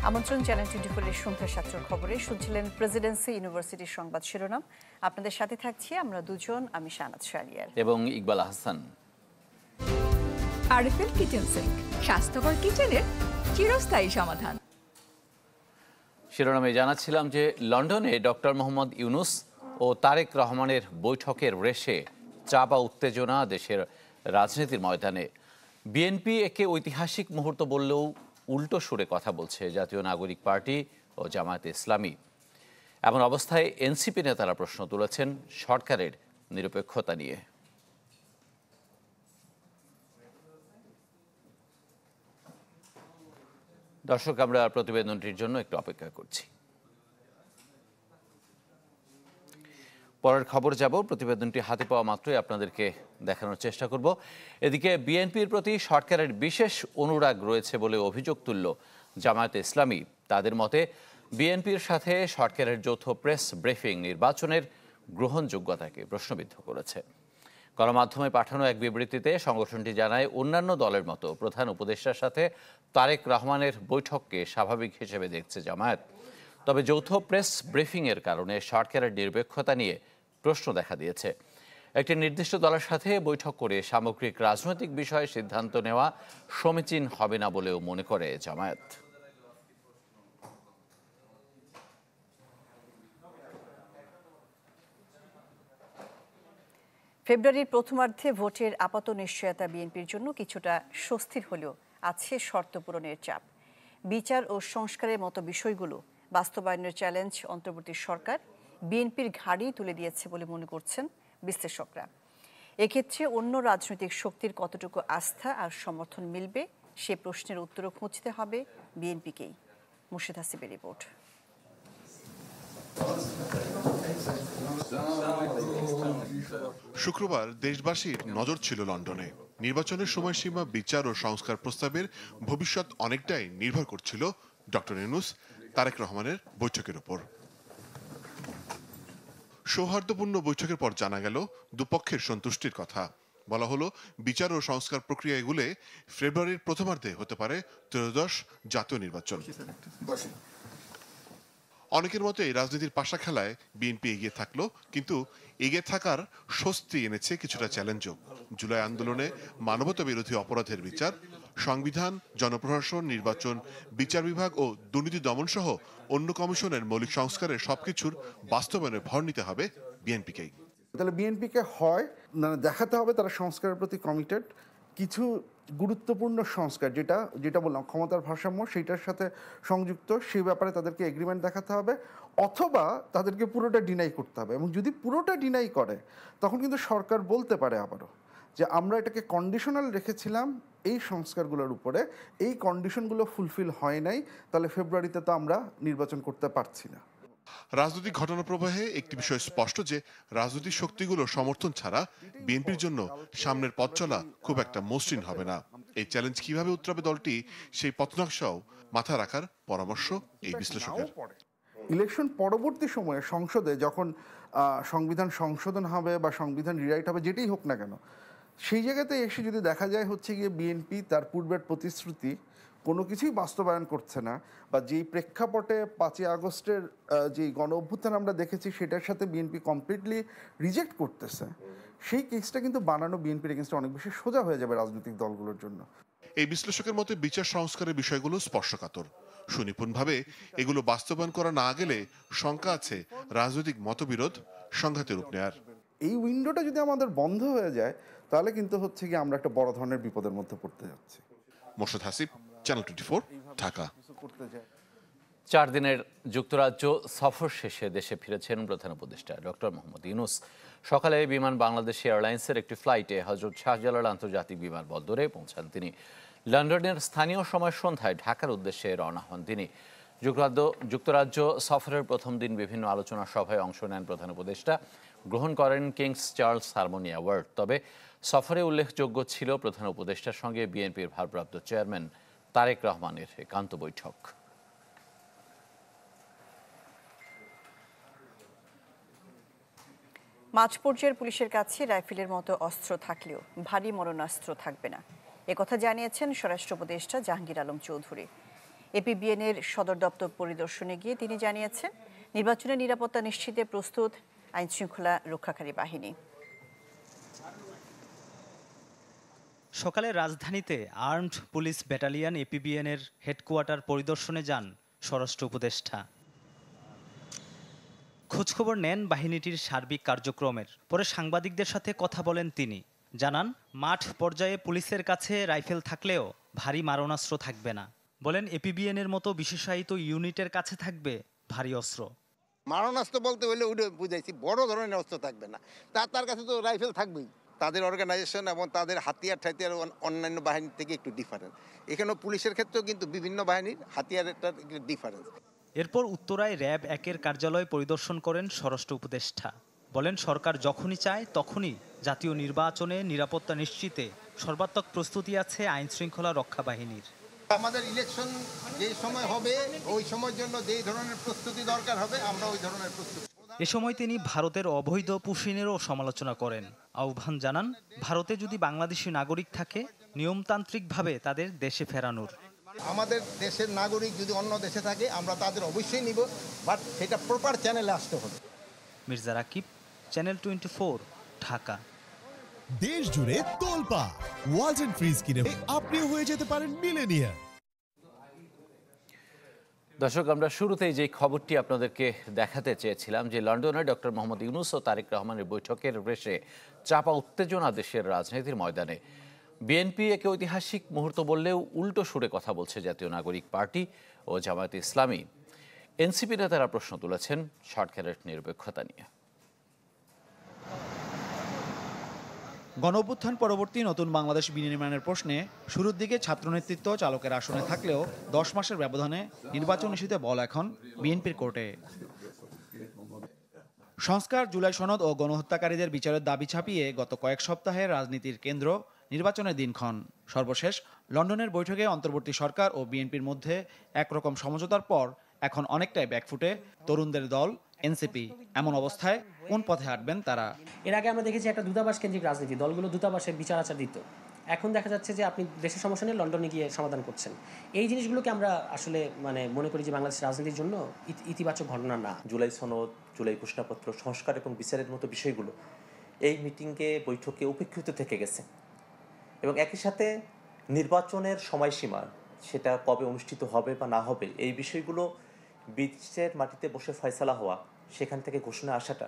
আমন্ত্রণ চ্যানেল 24 সন্ধ্যা 7টার খবরে শুনছিলেন প্রেসিডেন্সি ইউনিভার্সিটির সংবাদ শিরোনাম। আপনাদের সাথে থাকছি আমরা দুজন, আমি শানাত শাহরিয়ার এবং Iqbal Ahsan. RFL kitchen sync, স্বাস্থ্যকর কিচেনের চিরস্থায়ী সমাধান। শিরোনামে জানাচ্ছিলাম যে লন্ডনে ডক্টর মোহাম্মদ ইউনূস ও তারেক রহমানের বৈঠকের রেশে চাপ বা উত্তেজনা দেশের রাজনীতির ময়দানে। বিএনপি একে ঐতিহাসিক মুহূর্ত বললেও উল্টো সুরে কথা বলছে জাতীয় নাগরিক পার্টি ও জামায়াতে ইসলামী। এমন অবস্থায় এনসিপি নেতারা প্রশ্ন তুলেছেন সরকারের নিরপেক্ষতা নিয়ে। দর্শক, আমরা প্রতিবেদনটির জন্য একটু অপেক্ষা করছি। পরের খবর যাব, প্রতিবেদনটি হাতে পাওয়া মাত্রই আপনাদেরকে দেখানোর চেষ্টা করব। এদিকে বিএনপির প্রতি সরকারের বিশেষ অনুরাগ রয়েছে বলে অভিযোগ তুলল জামায়াতে ইসলামী। তাদের মতে বিএনপির সাথে সরকারের যৌথ প্রেস ব্রিফিং নির্বাচনের গ্রহণযোগ্যতাকে প্রশ্নবিদ্ধ করেছে। গণমাধ্যমে পাঠানো এক বিবৃতিতে সংগঠনটি জানায়, অন্যান্য দলের মতো প্রধান উপদেষ্টার সাথে তারেক রহমানের বৈঠককে স্বাভাবিক হিসেবে দেখছে জামায়াত। তবে যৌথ প্রেস ব্রিফিংয়ের কারণে সরকারের নিরপেক্ষতা নিয়ে প্রশ্ন দেখা দিয়েছে। একটি নির্দিষ্ট দলের সাথে বৈঠক করে সামগ্রিক রাজনৈতিক বিষয়ে সিদ্ধান্ত নেওয়া সমীচীন হবে না বলেও মনে করে জামায়াত। ফেব্রুয়ারির প্রথমার্ধে ভোটের আপাত নিশ্চয়তা বিএনপির জন্য কিছুটা স্বস্তির হলেও আছে শর্ত পূরণের চাপ। বিচার ও সংস্কারের মতো বিষয়গুলো বাস্তবায়নের চ্যালেঞ্জ অন্তর্বর্তী সরকার বিএনপির ঘাড়ি তুলে দিয়েছে বলে মনে করছেন বিশ্লেষকরা। এক্ষেত্রে অন্য রাজনৈতিক শক্তির কতটুকু আস্থা আর সমর্থন মিলবে সে প্রশ্নের উত্তরও খুঁজতে হবে বিএনপিকেই। মুর্শিদ হাসিবের রিপোর্ট। শুক্রবার দেশবাসীর নজর ছিল লন্ডনে। নির্বাচনের সময়সীমা, বিচার ও সংস্কার প্রস্তাবের ভবিষ্যৎ অনেকটাই নির্ভর করছিল ডক্টর ইউনূস তারেক রহমানের বৈঠকের উপর। সৌহার্দ্যপূর্ণ বৈঠকের পর জানা গেল দুপক্ষের সন্তুষ্টির কথা। বলা হলো, বিচার ও সংস্কার প্রক্রিয়া এগুলে ফেব্রুয়ারির প্রথমার্ধে হতে পারে ত্রয়োদশ জাতীয় নির্বাচন। অনেকের মতে রাজনীতির পাশা খেলায় বিএনপি এগিয়ে থাকলো, কিন্তু এগিয়ে থাকার স্বস্তি এনেছে কিছুটা চ্যালেঞ্জও। জুলাই আন্দোলনে মানবতা বিরোধী অপরাধের বিচার, সংবিধান, জনপ্রশাসন, নির্বাচন, বিচার বিভাগ ও দুর্নীতি দমন সহ অন্য কমিশনের মৌলিক সংস্কারের সবকিছুর বাস্তবায়নে ভর নিতে হবে বিএনপিকেই। তাহলে বিএনপিকে হয় দেখাতে হবে তারা সংস্কারের প্রতি কমিটেড। কিছু গুরুত্বপূর্ণ সংস্কার যেটা বললাম ক্ষমতার ভারসাম্য সেইটার সাথে সংযুক্ত, সেই ব্যাপারে তাদেরকে এগ্রিমেন্ট দেখাতে হবে, অথবা তাদেরকে পুরোটা ডিনাই করতে হবে। এবং যদি পুরোটা ডিনাই করে তখন কিন্তু সরকার বলতে পারে আবারও যে আমরা এটাকে কন্ডিশনাল রেখেছিলাম এই সংস্কারগুলোর উপরে, এই কন্ডিশনগুলো ফুলফিল হয় নাই, তাহলে ফেব্রুয়ারিতে তো আমরা নির্বাচন করতে পারছি না। রাজনৈতিক ঘটনা প্রবাহে একটি বিষয় স্পষ্ট যে রাজনৈতিক শক্তিগুলোর সমর্থন ছাড়া বিএনপির জন্য সামনের পথ চলা খুব একটা মসৃণ হবে না। এই চ্যালেঞ্জ কিভাবে উতরাবে দলটি, সেই পথনকশাও মাথায় রাখার পরামর্শ এই বিশ্লেষকের। ইলেকশন পরবর্তী সময়ে সংসদে যখন সংবিধান সংশোধন হবে বা সংবিধান রিরাইট হবে, যেটাই হোক না কেন, সেই জায়গাতে এসে যদি দেখা যায় হচ্ছে গিয়ে বিএনপি তার পূর্বের প্রতিশ্রুতি কোনো কিছুই বাস্তবায়ন করছে না, বা যেই প্রেক্ষাপটে 5ই আগস্টের যে গণ অভ্যুত্থান আমরা দেখেছি সেটার সাথে বিএনপি কমপ্লিটলি রিজেক্ট করতেছে, সেই কেসটা কিন্তু বানানো বিএনপির এগেইনস্টে অনেক বেশি সোজা হয়ে যাবে রাজনৈতিক দলগুলোর জন্য। এই বিশ্লেষকের মতে বিচার সংস্কারের বিষয়গুলো স্পর্শকাতর। সুনিপুণভাবে এগুলো বাস্তবায়ন করা না গেলে শঙ্কা আছে রাজনৈতিক মতবিরোধ সংঘাতের রূপ নেয়ার। এই উইন্ডোটা যদি আমাদের বন্ধ হয়ে যায় তাহলে কিন্তু হচ্ছে কি আমরা একটা বড় ধরনের বিপদের মধ্যে পড়তে যাচ্ছি। মোর্শেদ হাসিব, চ্যানেল 24, ঢাকা। 4 দিনের যুক্তরাজ্য সফর শেষে দেশে ফিরেছেন প্রধান উপদেষ্টা ডক্টর মোহাম্মদ ইউনূস। সকালে বিমান বাংলাদেশ এয়ারলাইন্সের একটি ফ্লাইটে হযরত শাহজালাল আন্তর্জাতিক বিমানবন্দরে পৌঁছান তিনি। লন্ডনের স্থানীয় সময় সন্ধ্যায় ঢাকার উদ্দেশ্যে রওনা হন তিনি। যুক্তরাজ্য সফরের প্রথম দিন বিভিন্ন আলোচনা সভায় অংশ নেন প্রধান উপদেষ্টা, গ্রহণ করেন কিংস চার্লস হারমোনি অ্যাওয়ার্ড। তবে সফরে উল্লেখযোগ্য ছিল প্রধান উপদেষ্টার সঙ্গে বিএনপির ভারপ্রাপ্ত চেয়ারম্যান তারেক রহমানের একান্ত বৈঠক। মাঝ পর্যায়ের পুলিশের কাছে রাইফেলের মতো অস্ত্র থাকলেও ভারী মরণাস্ত্র থাকবে না, একথা জানিয়েছেন স্বরাষ্ট্র উপদেষ্টা জাহাঙ্গীর আলম চৌধুরী। এপিবিএনের সদর দপ্তর পরিদর্শনে গিয়ে তিনি জানিয়েছেন, নির্বাচনের নিরাপত্তা নিশ্চিতে প্রস্তুত আইনশৃঙ্খলা রক্ষাকারী বাহিনী। সকালে রাজধানীতে আর্মড পুলিশ ব্যাটালিয়ন এপিবিএনের হেডকোয়ার্টার পরিদর্শনে যান স্বরাষ্ট্র উপদেষ্টা। খোঁজখবর নেন বাহিনীটির সার্বিক কার্যক্রমের। পরে সাংবাদিকদের সাথে কথা বলেন তিনি। জানান, মাঠ পর্যায়ে পুলিশের কাছে রাইফেল থাকলেও ভারী মারণাস্ত্র থাকবে না। বলেন, এপিবিএনের মতো বিশেষায়িত ইউনিটের কাছে থাকবে ভারী অস্ত্র। মারণাস্ত্র বলতে হলে ওটা বুঝাইছি, বড় ধরনের অস্ত্র থাকবে না। তার কাছে তো রাইফেল থাকবেই। তাদের অর্গানাইজেশন এবং তাদের হাতিয়ার ঠাতিয়ার অন্যান্য বাহিনীর থেকে একটু ডিফারেন্স। এখানেও পুলিশের ক্ষেত্রেও কিন্তু বিভিন্ন বাহিনীর হাতিয়ারটা ডিফারেন্স। এরপর উত্তরায় র্যাব 1-এর কার্যালয় পরিদর্শন করেন স্বরাষ্ট্র উপদেষ্টা। বলেন, সরকার যখনই চায় তখনই জাতীয় নির্বাচনে নিরাপত্তা নিশ্চিতে সর্বাত্মক প্রস্তুতি আছে আইন শৃঙ্খলা রক্ষা বাহিনীর। আমাদের ইলেকশন যে সময় হবে ওই সময়ের জন্য যেই ধরনের প্রস্তুতি দরকার হবে আমরা ওই ধরনের প্রস্তুতি। এ সময় তিনি ভারতের অবৈধ পুশিনেরও সমালোচনা করেন। আহ্বান জানান, ভারতে যদি বাংলাদেশি নাগরিক থাকে নিয়মতান্ত্রিকভাবে তাদের দেশে ফেরানোর। আমাদের দেশের নাগরিক যদি অন্য দেশে থাকে আমরা তাদের অবশ্যই নিব, বাট সেটা প্রপার চ্যানেলে আসতে হবে। মির্জা রাকিব, চ্যানেল 24, ঢাকা। দেশ জুড়ে তোলপা ওয়ালটন ফ্রিজ কিনে আপনিও হয়ে যেতে পারেন মিলেনিয়ার। দর্শক, আমরা শুরুতেই যে খবরটি আপনাদেরকে দেখাতে চেয়েছিলাম যে লন্ডনে ডক্টর মোহাম্মদ ইউনূস ও তারেক রহমানের বৈঠকের রেশে চাপা উত্তেজনা দেশের রাজনীতির ময়দানে। বিএনপি একে ঐতিহাসিক মুহূর্ত বললেও উল্টো সুরে কথা বলছে জাতীয় নাগরিক পার্টি ও জামায়াতে ইসলামী। এনসিপি নেতারা প্রশ্ন তুলেছেন সরকারের নিরপেক্ষতা নিয়ে। গণঅভ্যুত্থান পরবর্তী নতুন বাংলাদেশ বিনির্মাণের প্রশ্নে শুরুর দিকে ছাত্রনেতৃত্ব চালকের আসনে থাকলেও 10 মাসের ব্যবধানে নির্বাচন ইস্যুতে বল এখন বিএনপির কোর্টে। সংস্কার, জুলাই সনদ ও গণহত্যাকারীদের বিচারের দাবি ছাপিয়ে গত কয়েক সপ্তাহে রাজনীতির কেন্দ্র নির্বাচনের দিনক্ষণ। সর্বশেষ লন্ডনের বৈঠকে অন্তর্বর্তী সরকার ও বিএনপির মধ্যে একরকম সমঝোতার পর এখন অনেকটাই ব্যাকফুটে তরুণদের দল এনসিপি। এমন অবস্থায় কোন পথে হাঁটবেন তারা? এর আগে আমরা দেখেছি একটা দূতাবাস কেন্দ্রিক রাজনীতি, দলগুলো দূতাবাসে বিচার আচার দিত। এখন দেখা যাচ্ছে যে আপনি দেশের সমস্যা নিয়ে লন্ডনে গিয়ে সমাধান করছেন। এই জিনিসগুলোকে আমরা আসলে মনে করি যে বাংলাদেশ রাজনীতির জন্য ইতিবাচক ঘটনা না। জুলাই সনদ, জুলাই ঘোষণাপত্র, সংস্কার এবং বিচারের মতো বিষয়গুলো এই মিটিংয়ে বৈঠকে উপেক্ষিত থেকে গেছে এবং একই সাথে নির্বাচনের সময়সীমা সেটা কবে অনুষ্ঠিত হবে বা না হবে এই বিষয়গুলো বিদেশের মাটিতে বসে ফয়সালা হওয়া, সেখান থেকে ঘোষণা আসাটা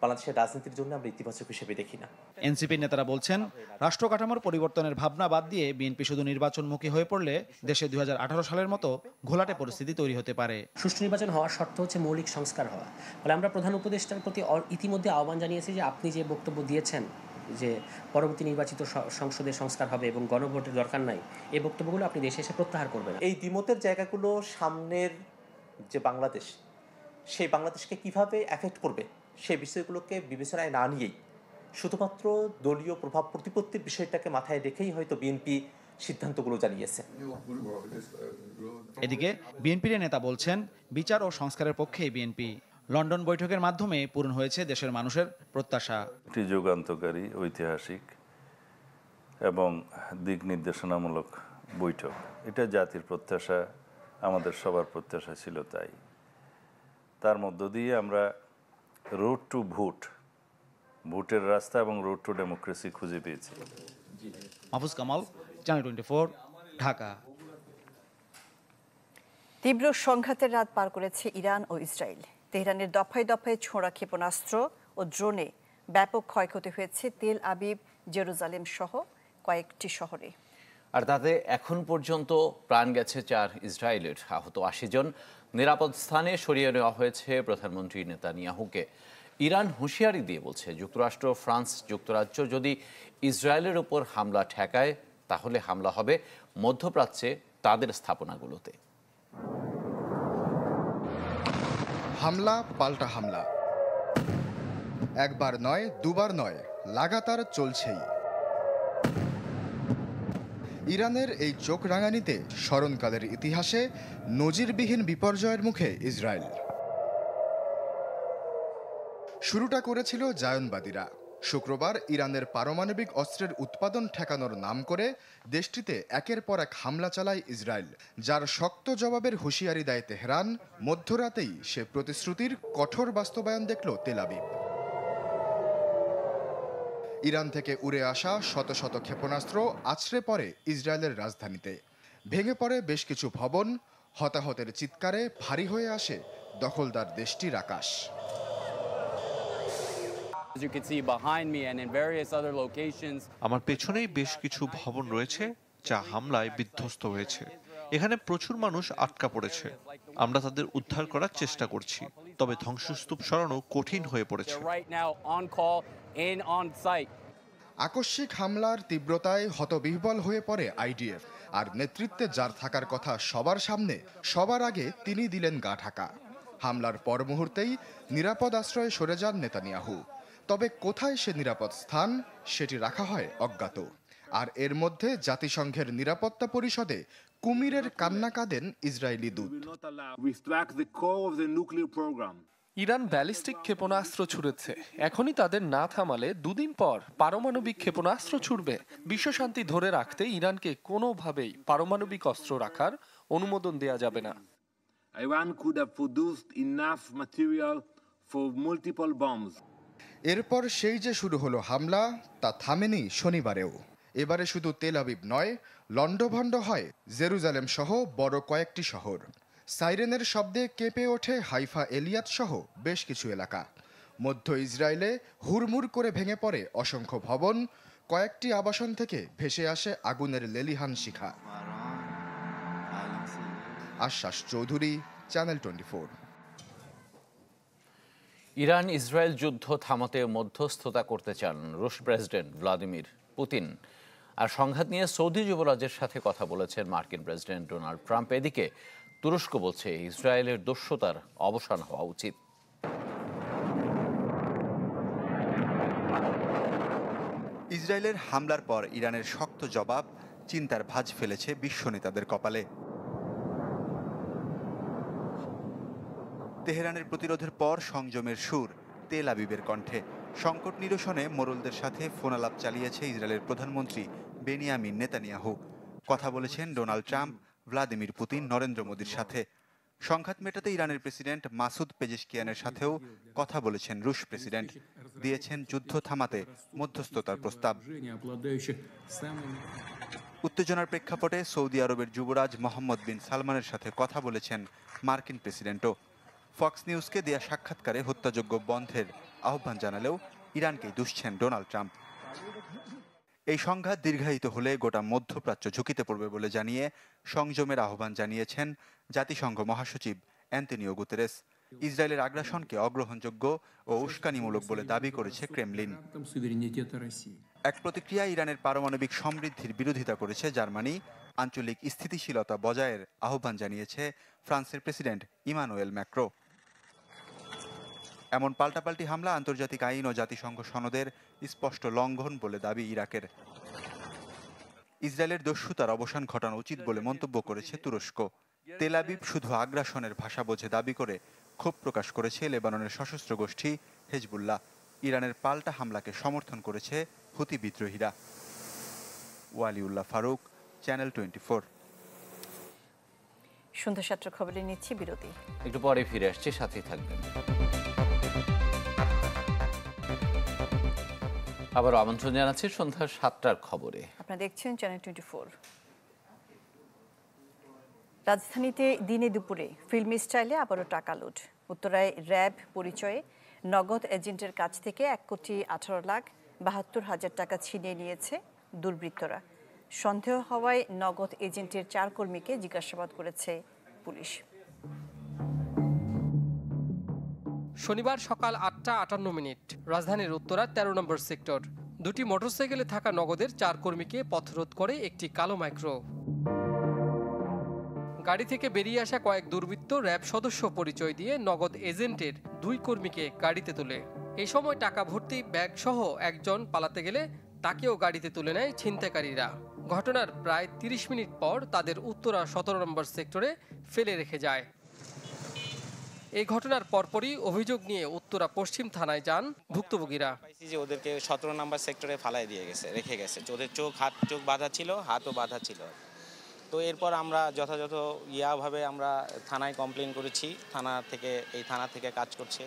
বাংলাদেশের রাজনীতির জন্য আমরা ইতিবাচক হিসেবে দেখি না। এনসিপির নেতারা বলছেন, রাষ্ট্র কাঠামোর পরিবর্তনের ভাবনা বাদ দিয়ে বিএনপি শুধু নির্বাচনমুখী হয়ে পড়লে দেশে 2018 সালের মতো ঘোলাটে পরিস্থিতি তৈরি হতে পারে। সুষ্ঠু নির্বাচন হওয়ার শর্ত হচ্ছে মৌলিক সংস্কার হওয়া। ফলে আমরা প্রধান উপদেষ্টার প্রতি ইতিমধ্যে আহ্বান জানিয়েছি যে আপনি যে বক্তব্য দিয়েছেন যে পরবর্তী নির্বাচিত সংসদে সংস্কার হবে এবং গণভোটের দরকার নাই, এই বক্তব্যগুলো আপনি দেশে এসে প্রত্যাহার করবেন। এই দ্বিমতের জায়গাগুলো সামনের যে বাংলাদেশ, সেই বাংলাদেশকে কিভাবে এফেক্ট করবে সেই বিষয়গুলোকে বিবেচনায় না নিয়েই শুধুমাত্র দলীয় প্রভাব প্রতিপত্তির বিষয়টাকে মাথায় রেখেই হয়তো বিএনপি সিদ্ধান্তগুলো জানিয়েছে। এদিকে বিএনপির নেতা বলছেন, বিচার ও সংস্কারের পক্ষেই বিএনপি। লন্ডন বৈঠকের মাধ্যমে পূরণ হয়েছে দেশের মানুষের প্রত্যাশা। একটি যুগান্তকারী, ঐতিহাসিক এবং দিক নির্দেশনামূলক বৈঠক। এটা জাতির প্রত্যাশা, আমাদের সবার প্রত্যাশা ছিল। তাই তার মধ্য দিয়ে আমরা রোড টু ভোট, ভোটের রাস্তা এবং রোড টু ডেমোক্রেসি খুঁজে পেয়েছি। মাহফুজ কামাল, চ্যানেল 24, ঢাকা। তীব্র সংঘাতের রাত পার করেছে ইরান ও ইসরায়েল। তেহরানের দফায় দফায় ছোঁড়া ক্ষেপণাস্ত্র ও ড্রোনে ব্যাপক ক্ষয়ক্ষতি হয়েছে তেল আবিব, জেরুজালেম সহ কয়েকটি শহরে। আর তাতে এখন পর্যন্ত প্রাণ গেছে 4 ইসরায়েলের, আহত 80 জন। নিরাপদ স্থানে সরিয়ে নেওয়া হয়েছে প্রধানমন্ত্রী নেতানিয়াহুকে। ইরান হুঁশিয়ারি দিয়ে বলছে, যুক্তরাষ্ট্র, ফ্রান্স, যুক্তরাজ্য যদি ইসরায়েলের উপর হামলা ঠেকায় তাহলে হামলা হবে মধ্যপ্রাচ্যে তাদের স্থাপনাগুলোতে। হামলা পাল্টা হামলা, একবার নয়, দুবার নয়, লাগাতার চলছেই। ইরানের এই চোখ রাঙানিতে স্মরণকালের ইতিহাসে নজিরবিহীন বিপর্যয়ের মুখে ইসরায়েল। শুরুটা করেছিল জায়নবাদীরা, শুক্রবার ইরানের পারমাণবিক অস্ত্রের উৎপাদন ঠেকানোর নাম করে দেশটিতে একের পর এক হামলা চালায় ইসরায়েল, যার শক্ত জবাবের হুঁশিয়ারি দেয় তেহরান। মধ্যরাতেই সে প্রতিশ্রুতির কঠোর বাস্তবায়ন দেখল তেল আবিব। ইরান থেকে উড়ে আসা শত শত ক্ষেপণাস্ত্র আছড়ে পড়ে ইসরায়েলের রাজধানীতে। ভেঙে পড়ে বেশ কিছু ভবন, হতাহতের চিৎকারে ভারী হয়ে আসে দখলদার দেশটির আকাশ। আমার পেছনেই বেশ কিছু ভবন রয়েছে যা হামলায় বিধ্বস্ত হয়েছে। এখানে প্রচুর মানুষ আটকা পড়েছে। আমরা তাদের উদ্ধার করার চেষ্টা করছি, তবে ধ্বংসস্তূপ সরানো কঠিন হয়ে পড়েছে। আকস্মিক হামলার তীব্রতায় হতবিহ্বল হয়ে পড়ে আইডিএফ, আর নেতৃত্বে যার থাকার কথা সবার সামনে, সবার আগে তিনি দিলেন গা ঢাকা। হামলার পর মুহূর্তেই নিরাপদ আশ্রয়ে সরে যান নেতানিয়াহু। তবে কোথায় সে নিরাপদ স্থান সেটি রাখা হয় অজ্ঞাত। আর এর মধ্যে জাতিসংঘের নিরাপত্তা পরিষদে কুমিরের কান্না কাঁদেন ইসরায়েলি দূত। ইরান ব্যালিস্টিক ক্ষেপণাস্ত্র ছুড়েছে। এখনই তাদের না থামালে দুদিন পর পারমাণবিক ক্ষেপণাস্ত্র ছুড়বে। বিশ্বশান্তি ধরে রাখতে ইরানকে কোনোভাবেই পারমাণবিক অস্ত্র রাখার অনুমোদন দেয়া যাবে না। এরপর সেই যে শুরু হলো হামলা, তা থামেনি শনিবারেও। এবারে শুধু তেল আবিব নয়, লন্ডভন্ড হয় জেরুজালেম সহ বড় কয়েকটি শহর। সাইরেনের শব্দে কেঁপে ওঠে হাইফা, এলিয়াত সহ বেশ কিছু এলাকা। মধ্য ইসরায়েলে হুড়মুড় করে ভেঙে পড়ে অসংখ্য ভবন, কয়েকটি আবাসন থেকে ভেসে আসে আগুনের লেলিহান শিখা। আশ্বাস চৌধুরী, চ্যানেল 24। ইরান ইসরায়েল যুদ্ধ থামাতে মধ্যস্থতা করতে চান রুশ প্রেসিডেন্ট ভ্লাদিমির পুতিন। আর সংঘাত নিয়ে সৌদি যুবরাজের সাথে কথা বলেছেন মার্কিন প্রেসিডেন্ট ডোনাল্ড ট্রাম্প। এদিকে তুরস্ক বলছে ইসরায়েলের দস্যুতার অবসান হওয়া উচিত। ইসরায়েলের হামলার পর ইরানের শক্ত জবাব চিন্তার ভাঁজ ফেলেছে বিশ্ব নেতাদের কপালে। তেহরানের প্রতিরোধের পর সংযমের সুর তেল আবিবের কণ্ঠে। সংকট নিরসনে মোড়লদের সাথে ফোনালাপ চালিয়েছে ইসরায়েলের প্রধানমন্ত্রী বেনিয়ামিন নেতানিয়াহু। কথা বলেছেন Donald Trump, Vladimir Putin, Narendra মোদীর সাথে। সংঘাত মেটাতে ইরানের প্রেসিডেন্ট মাসুদ পেজেশকিয়ানের সাথেও কথা বলেছেন রুশ প্রেসিডেন্ট। দিয়েছেন যুদ্ধ থামাতে মধ্যস্থতার প্রস্তাব। উত্তেজনার প্রেক্ষাপটে সৌদি আরবের যুবরাজ মোহাম্মদ বিন সালমানের সাথে কথা বলেছেন মার্কিন প্রেসিডেন্টও। ফক্স নিউজকে দেয়া সাক্ষাৎকারে হত্যাযজ্ঞ বন্ধের আহ্বান জানালেও ইরানকেই দুষছেন ডোনাল্ড ট্রাম্প। এই সংঘাত দীর্ঘায়িত হলে গোটা মধ্যপ্রাচ্য ঝুঁকিতে পড়বে বলে জানিয়ে সংযমের আহ্বান জানিয়েছেন জাতিসংঘ মহাসচিব অ্যান্তনিও গুতেরেস। ইসরায়েলের আগ্রাসনকে অগ্রহণযোগ্য ও উস্কানিমূলক বলে দাবি করেছে ক্রেমলিন। এক প্রতিক্রিয়ায় ইরানের পারমাণবিক সমৃদ্ধির বিরোধিতা করেছে জার্মানি। আঞ্চলিক স্থিতিশীলতা বজায়ের আহ্বান জানিয়েছে ফ্রান্সের প্রেসিডেন্ট ইমানুয়েল ম্যাক্রো। এমন পাল্টাপাল্টি হামলা আন্তর্জাতিক আইন ও জাতিসংঘ সনদের স্পষ্ট লঙ্ঘন বলে দাবি ইরাকের। ইসরায়েলের দস্যুতার অবসান ঘটানো উচিত বলে মন্তব্য করেছে তুরস্ক। তেল আবিব শুধু আগ্রাসনের ভাষা বোঝে দাবি করে ক্ষোভ প্রকাশ করেছে লেবাননের সশস্ত্র গোষ্ঠী হেজবুল্লাহ। ইরানের পাল্টা হামলাকে সমর্থন করেছে হুতি বিদ্রোহীরা। ওয়ালিউল্লাহ ফারুক, চ্যানেল 24। সন্ধ্যা ৭টার খবরে নিচ্ছি বিরতি। একটু পরে ফিরে আসছে, সাথেই থাকবেন। আবার আমন্ত্রণ জানাচ্ছি সন্ধ্যা ৭টার খবরে। আপনারা দেখছেন চ্যানেল 24। রাজধানীতে দিনে দুপুরে ফিল্মি স্টাইলে আবারও টাকা লুট। উত্তরায় র্যাব পরিচয়ে নগদ এজেন্টের কাছ থেকে ১,১৮,৭২,০০০ টাকা ছিনিয়ে নিয়েছে দুর্বৃত্তরা। সন্দেহ হওয়ায় নগদ এজেন্টের ৪ কর্মীকে জিজ্ঞাসাবাদ করেছে পুলিশ। শনিবার সকাল ৮টা ৫৮ রাজধানীর উত্তরা ১৩ নম্বর সেক্টর। দুটি মোটরসাইকেলে থাকা নগদের ৪ কর্মীকে পথরোধ করে একটি কালো মাইক্রো। গাড়ি থেকে বেরিয়ে আসা কয়েক দুর্বৃত্ত র্যাব সদস্য পরিচয় দিয়ে নগদ এজেন্টের ২ কর্মীকে গাড়িতে তোলে। এই সময় টাকা ভর্তি ব্যাগ সহ একজন পালাতে গেলে তাকেও গাড়িতে তুলে নেয় ছিনতাইকারীরা। ঘটনার প্রায় ৩০ মিনিট পর তাদের উত্তরা ১৭ নম্বর সেক্টরে ফেলে রেখে যায়। এই ঘটনার পরপরই অভিযোগ নিয়ে উত্তরা পশ্চিম থানায় যান ভুক্তভোগীরা। যে ওদেরকে 17 নম্বর সেক্টরে ফালাই দিয়ে গেছে, রেখে গেছে। ওদের চোখ বাঁধা ছিল, হাতও বাঁধা ছিল। তো এরপর আমরা যথাযথ ভাবে আমরা থানায় কমপ্লেন করেছি। এই থানা থেকে কাজ করছে,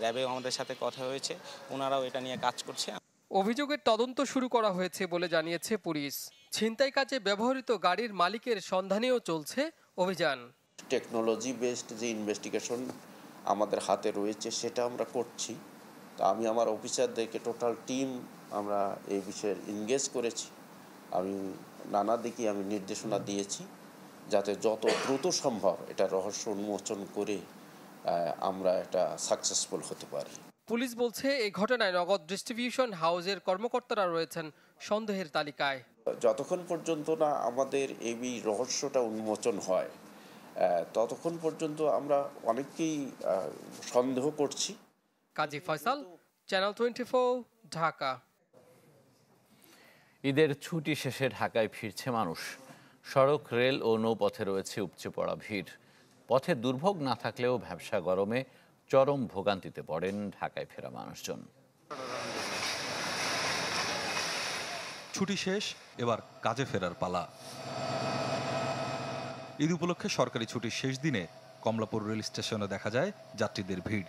র্যাবেও আমাদের সাথে কথা হয়েছে, ওনারাও এটা নিয়ে কাজ করছে। অভিযোগের তদন্ত শুরু করা হয়েছে বলে জানিয়েছে পুলিশ। ছিনতাই কাজে ব্যবহৃত গাড়ির মালিকের সন্ধানেও চলছে অভিযান। টেকনোলজি বেসড যে ইনভেস্টিগেশন আমাদের হাতে রয়েছে সেটা আমরা করছি। তো আমি আমার অফিসারদেরকে টোটাল টিম আমরা এই বিষয়ে এনগেজ করেছি। আমি নানা দিকে আমি নির্দেশনা দিয়েছি যাতে যত দ্রুত সম্ভব এটা রহস্য উন্মোচন করে আমরা এটা সাকসেসফুল হতে পারি। পুলিশ বলছে এই ঘটনায় নগদ ডিস্ট্রিবিউশন হাউসের কর্মকর্তারা রয়েছেন সন্দেহের তালিকায়। যতক্ষণ পর্যন্ত না আমাদের এই রহস্যটা উন্মোচন হয় ততক্ষণ পর্যন্ত আমরা অনেককেই সন্দেহ করছি। কাজী ফয়সাল, চ্যানেল 24, ঢাকা। ঈদের ছুটি শেষে ঢাকায় ফিরছে মানুষ। সড়ক, রেল ও নৌপথে রয়েছে উপচে পড়া ভিড়। পথে দুর্ভোগ না থাকলেও ভ্যাপসা গরমে চরম ভোগান্তিতে পড়েন ঢাকায় ফেরা মানুষজন। ছুটি শেষ, এবার কাজে ফেরার পালা। ঈদ উপলক্ষে সরকারি ছুটির শেষ দিনে কমলাপুর রেল স্টেশনে দেখা যায় যাত্রীদের ভিড়।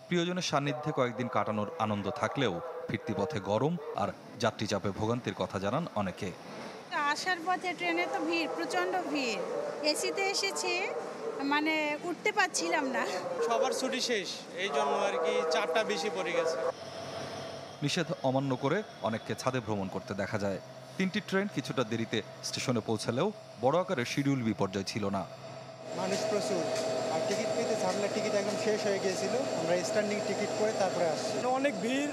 প্রিয়জনের সান্নিধ্যে কয়েকদিন কাটানোর আনন্দ থাকলেও ফিরতি পথে গরম আর যাত্রী চাপে ভোগান্তির কথা জানান অনেকে। আসার পথে ট্রেনে তো ভিড়, প্রচন্ড ভিড়। এসিতে এসেছি, মানে উঠতে পারছিলাম না। সবার ছুটি শেষ, এই জন্য আর কি চাপটা বেশি পড়ে গেছে। নিষেধ অমান্য করে অনেককে ছাদে ভ্রমণ করতে দেখা যায়। 3টি ট্রেন কিছুটা দেরিতে স্টেশনে পৌঁছালেও বড় আকারের শিডিউল বিপর্যয় ছিল না। মানুষ প্রচুর, আর টিকিট পেতে ঝামেলা, টিকিট একদম শেষ হয়ে গিয়েছিল। আমরা স্ট্যান্ডিং টিকিট করে তারপরে আসছি। অনেক ভিড়,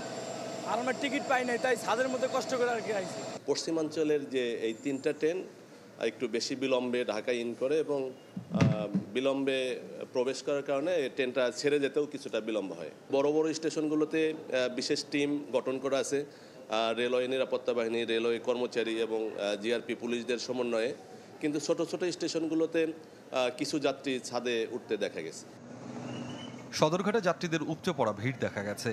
আর আমরা টিকিট পাই নাই, তাই ছাদের মধ্যে কষ্ট করে আর কি আইছি। পশ্চিমাঞ্চলের যে এই 3টা ট্রেন একটু বেশি বিলম্বে ঢাকায় ইন করে এবং বিলম্বে প্রবেশ করার কারণে ট্রেনটা ছেড়ে যেতেও কিছুটা বিলম্ব হয়। বড় বড় স্টেশনগুলোতে বিশেষ টিম গঠন করা আছে রেলওয়ে নিরাপত্তা বাহিনী, রেলওয়ে কর্মচারী এবং জিআরপি পুলিশদের সমন্বয়ে। কিন্তু ছোট ছোট স্টেশনগুলোতে কিছু যাত্রী ছাদে উঠতে দেখা গেছে। সদরঘাটে যাত্রীদের উপচে পড়া ভিড় দেখা গেছে।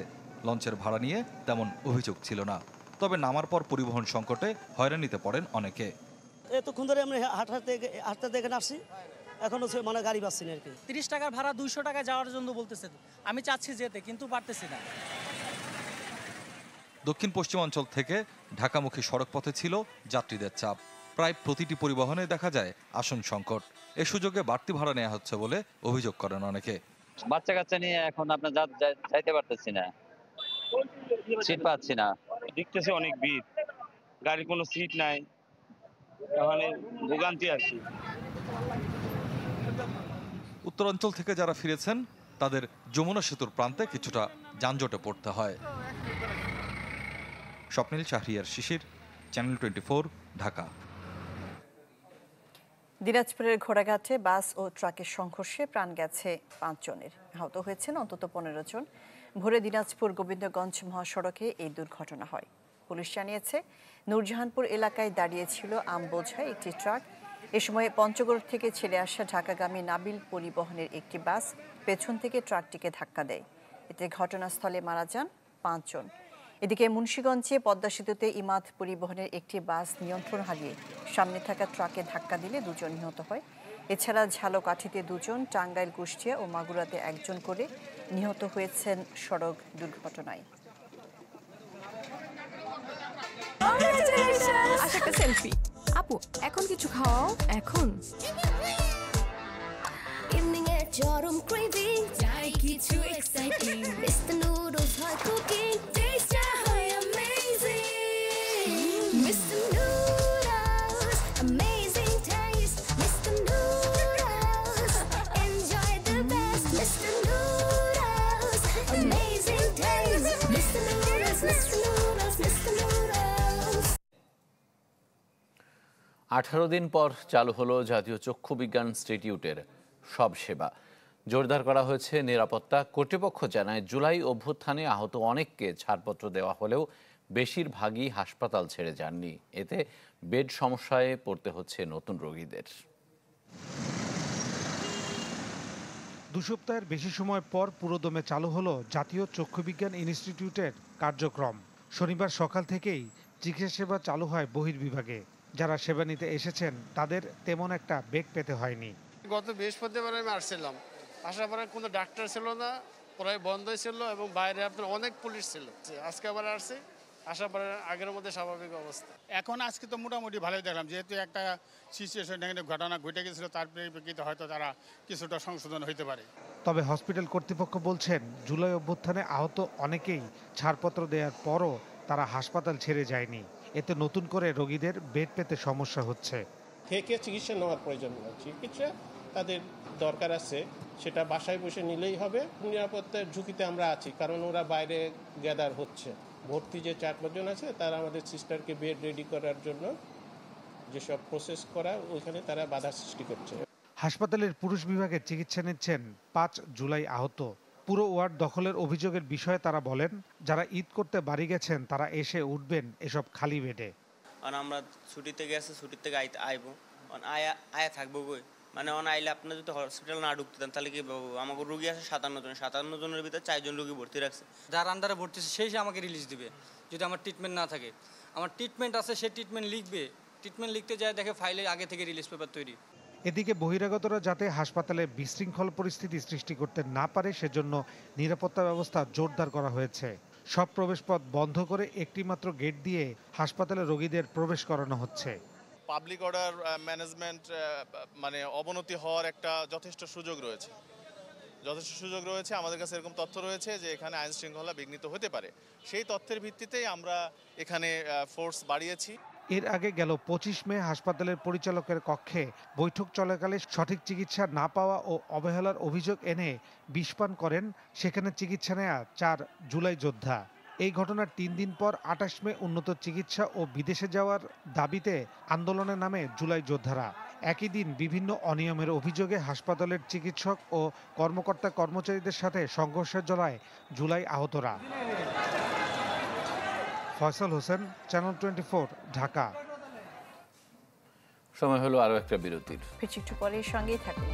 লঞ্চের ভাড়া নিয়ে তেমন অভিযোগ ছিল না, তবে নামার পর পরিবহন সংকটে হয়রানিতে পড়েন অনেকে। এতক্ষণ ধরে আমরা হাঁটতে এখানে আসছি, এখন হচ্ছে মানে গাড়ি পাচ্ছি না আর কি। 30 টাকার ভাড়া 200 টাকায় যাওয়ার জন্য বলতেছে। আমি চাচ্ছি যেতে, কিন্তু পারতেছি না। দক্ষিণ পশ্চিমাঞ্চল থেকে ঢাকামুখী সড়কপথে ছিল যাত্রীদের চাপ। প্রায় প্রতিটি পরিবহনে দেখা যায় আসন সংকট। এ সুযোগে বাড়তি ভাড়া নেওয়া হচ্ছে বলে অভিযোগ করেন অনেকে। বাচ্চা কাচ্চা নিয়ে এখন আপনার যাইতে পারতেছি না, সিট পাচ্ছি না। দেখতেছি অনেক ভিড়, গাড়ির কোনো সিট নাই, তাহলে ভোগান্তি আছে। উত্তরাঞ্চল থেকে যারা ফিরেছেন তাদের যমুনা সেতুর প্রান্তে কিছুটা যানজটে পড়তে হয়। স্বপ্নিল, শাহরিয়ার শিশির, চ্যানেল 24, ঢাকা। দিনাজপুরের ঘোড়াঘাটে বাস ও ট্রাকের সংঘর্ষে প্রাণ গেছে 5 জনের, আহত হয়েছেন অন্তত 15 জন। ভোরে দিনাজপুর গোবিন্দগঞ্জ মহাসড়কে এই দুর্ঘটনা হয়। পুলিশ জানিয়েছে নূরজাহানপুর এলাকায় দাঁড়িয়েছিল আম বোঝাই একটি ট্রাক। এ সময় পঞ্চগড় থেকে ছেড়ে আসা ঢাকাগামী নাবিল পরিবহনের একটি বাস পেছন থেকে ট্রাকটিকে ধাক্কা দেয়। এতে ঘটনাস্থলে মারা যান 5 জন। এদিকে মুন্সিগঞ্জে পদ্মা সেতুতে ইমাদ পরিবহনের একটি বাস নিয়ন্ত্রণ হারিয়ে সামনে থাকা ট্রাকে ধাক্কা দিলে 2 জন নিহত হয়। এছাড়া ঝালকাঠিতে 2 জন, টাঙ্গাইল, কুষ্টিয়া ও মাগুরাতে 1 জন করে নিহত হয়েছেন সড়ক দুর্ঘটনায়। একটা সেলফি। আপু, এখন কিছু খাওয়াও। এখন ইভিনিং এ চরম ক্রেভিং, চাই কিছু এক্সাইটিং। মিস্টার নুডলস হয় কুকিং, টেস্টটা হয় amazing. Mister noodles, amazing test. Mister noodles, enjoy the best. Mister noodles, amazing test. Mister noodles, mister noodles, mister noodles. 18 দিন পর চালু হলো জাতীয় চক্ষু বিজ্ঞান ইনস্টিটিউটের সব সেবা। জোরদার করা হয়েছে নিরাপত্তা। কর্তৃপক্ষ জানায় জুলাই অভ্যুত্থানে আহত অনেককে ছাড়পত্র দেওয়া হলেও বেশিরভাগই হাসপাতাল ছেড়ে যাননি। এতে বেড সমস্যায় পড়তে হচ্ছে নতুন রোগীদের। 2 সপ্তাহের বেশি সময় পর পুরোদমে চালু হলো জাতীয় চক্ষু বিজ্ঞান ইনস্টিটিউটের কার্যক্রম। শনিবার সকাল থেকেই চিকিৎসা সেবা চালু হয় বহির্বিভাগে। যারা সেবা নিতে এসেছেন তাদের তেমন একটা বেগ পেতে হয়নি। গত বৃহস্পতিবার আমি আসছিলাম, আসার পরে কোনো ডাক্তার ছিল না, প্রায় বন্ধই ছিল এবং বাইরে আপনার অনেক পুলিশ ছিল। আজকে আবার আসছি, আসার পরে আগের মধ্যে স্বাভাবিক অবস্থা। এখন আজকে তো মোটামুটি ভালোই দেখলাম, যেহেতু একটা সিচুয়েশন এখানে ঘটনা ঘটে গেছিল, তার পরিপ্রেক্ষিতে হয়তো তারা কিছুটা সংশোধন হইতে পারে। তবে হসপিটাল কর্তৃপক্ষ বলছেন জুলাই অভ্যুত্থানে আহত অনেকেই ছাড়পত্র দেওয়ার পরও তারা হাসপাতাল ছেড়ে যায়নি। এতে নতুন করে রোগীদের বেড পেতে সমস্যা হচ্ছে। থেকে চিকিৎসা নেওয়ার প্রয়োজন নেই, চিকিৎসা তাদের দরকার আছে, সেটা বাসায় বসে নিলেই হবে। নিরাপত্তার ঝুঁকিতে আমরা আছি, কারণ ওরা বাইরে গ্যাদার হচ্ছে। ভর্তি যে 4-5 জন আছে তারা আমাদের সিস্টারকে বেড রেডি করার জন্য যেসব প্রসেস করা ওইখানে তারা বাধা সৃষ্টি করছে। হাসপাতালের পুরুষ বিভাগে চিকিৎসা নিচ্ছেন 5 জুলাই আহত। পুরো ওয়ার্ড দখলের অভিযোগের বিষয়ে তারা বলেন, যারা ঈদ করতে বাড়ি গেছেন তারা এসে উঠবেন এসব খালি বেডে। আর আমরা ছুটিতে গেছি, ছুটির থেকে আইবো, আয়া থাকবো কই, মানে আইলে আপনার যদি হসপিটাল না ঢুকতে দেন তাহলে কি আমাকে রুগী আছে 57 জনের ভিতরে 4 জন রুগী ভর্তি রাখছে। যার আন্ডারে ভর্তি সেই আমাকে রিলিজ দিবে যদি আমার ট্রিটমেন্ট না থাকে। আমার ট্রিটমেন্ট আছে, সে ট্রিটমেন্ট লিখবে, ট্রিটমেন্ট লিখতে যায় দেখে ফাইলে আগে থেকে রিলিজ পেপার তৈরি। এদিকে বহিরাগতরা যাতে হাসপাতালে বিশৃঙ্খল পরিস্থিতি সৃষ্টি করতে না পারে সেজন্য নিরাপত্তা ব্যবস্থা জোরদার করা হয়েছে। সব প্রবেশপথ বন্ধ করে একটি মাত্র গেট দিয়ে হাসপাতালে রোগীদের প্রবেশ করানো হচ্ছে। পাবলিক অর্ডার ম্যানেজমেন্ট মানে অবনতি হওয়ার একটা যথেষ্ট সুযোগ রয়েছে। আমাদের কাছে এরকম তথ্য রয়েছে যে এখানে আইন শৃঙ্খলা বিঘ্নিত হতে পারে। সেই তথ্যের ভিত্তিতেই আমরা এখানে ফোর্স বাড়িয়েছি। এর আগে গেল 25 মে হাসপাতালের পরিচালকের কক্ষে বৈঠক চলাকালে সঠিক চিকিৎসা না পাওয়া ও অবহেলার অভিযোগ এনে বিষপান করেন সেখানে চিকিৎসা নেয়া 4 জুলাই যোদ্ধা। এই ঘটনার 3 দিন পর 28 মে উন্নত চিকিৎসা ও বিদেশে যাওয়ার দাবিতে আন্দোলনে নামে জুলাই যোদ্ধারা। একই দিন বিভিন্ন অনিয়মের অভিযোগে হাসপাতালের চিকিৎসক ও কর্মচারীদের সাথে সংঘর্ষের জলায় জুলাই আহতরা। ফয়সাল হোসেন, চ্যানেল 24, ঢাকা। সময় হলো আরো একটা বিরতির। একটু পরে সঙ্গেই থাকুন।